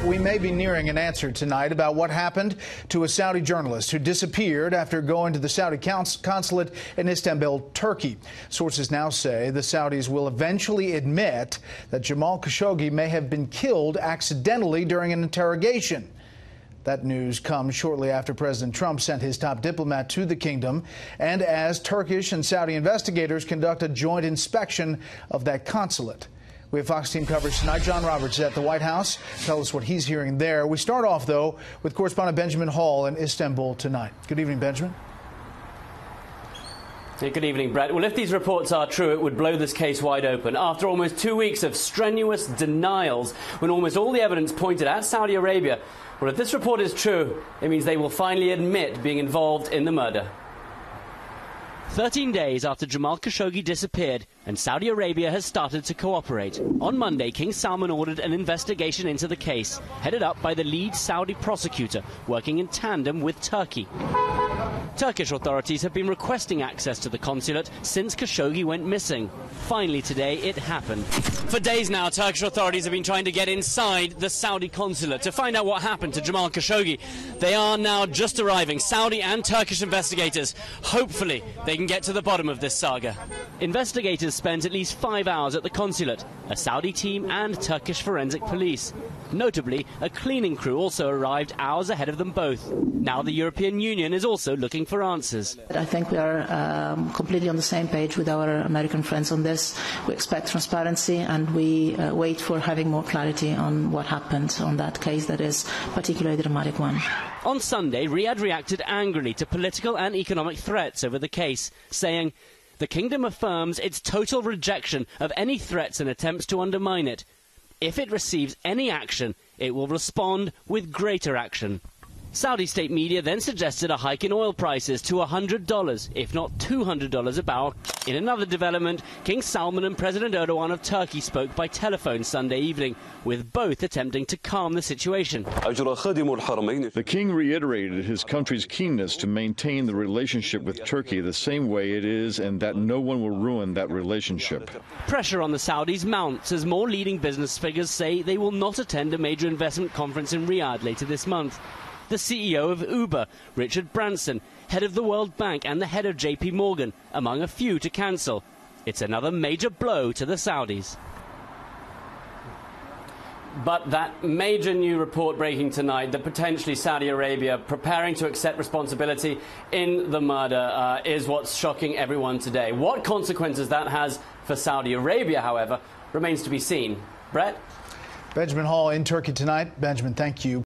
We may be nearing an answer tonight about what happened to a Saudi journalist who disappeared after going to the Saudi consulate in Istanbul, Turkey. Sources now say the Saudis will eventually admit that Jamal Khashoggi may have been killed accidentally during an interrogation. That news comes shortly after President Trump sent his top diplomat to the kingdom, and as Turkish and Saudi investigators conduct a joint inspection of that consulate. We have Fox team coverage tonight. John Roberts is at the White House. Tell us what he's hearing there. We start off, though, with correspondent Benjamin Hall in Istanbul tonight. Good evening, Benjamin. Hey, good evening, Brett. Well, if these reports are true, it would blow this case wide open. After almost 2 weeks of strenuous denials, when almost all the evidence pointed at Saudi Arabia, well, if this report is true, it means they will finally admit being involved in the murder. 13 days after Jamal Khashoggi disappeared, and Saudi Arabia has started to cooperate. On Monday, King Salman ordered an investigation into the case, headed up by the lead Saudi prosecutor, working in tandem with Turkey. Turkish authorities have been requesting access to the consulate since Khashoggi went missing. Finally today, it happened. For days now, Turkish authorities have been trying to get inside the Saudi consulate to find out what happened to Jamal Khashoggi. They are now just arriving, Saudi and Turkish investigators. Hopefully, they can get to the bottom of this saga. Investigators spent at least 5 hours at the consulate, a Saudi team and Turkish forensic police. Notably, a cleaning crew also arrived hours ahead of them both. Now the European Union is also looking for answers. I think we are completely on the same page with our American friends on this. We expect transparency, and we wait for having more clarity on what happened on that case that is particularly dramatic one. On Sunday, Riyadh reacted angrily to political and economic threats over the case, saying, "The kingdom affirms its total rejection of any threats and attempts to undermine it. If it receives any action, it will respond with greater action." Saudi state media then suggested a hike in oil prices to $100, if not $200 a barrel. In another development, King Salman and President Erdogan of Turkey spoke by telephone Sunday evening, with both attempting to calm the situation. The king reiterated his country's keenness to maintain the relationship with Turkey the same way it is, and that no one will ruin that relationship. Pressure on the Saudis mounts as more leading business figures say they will not attend a major investment conference in Riyadh later this month. The CEO of Uber, Richard Branson, head of the World Bank and the head of JP Morgan, among a few to cancel. It's another major blow to the Saudis. But that major new report breaking tonight that potentially Saudi Arabia preparing to accept responsibility in the murder is what's shocking everyone today. What consequences that has for Saudi Arabia, however, remains to be seen. Brett? Benjamin Hall in Turkey tonight. Benjamin, thank you.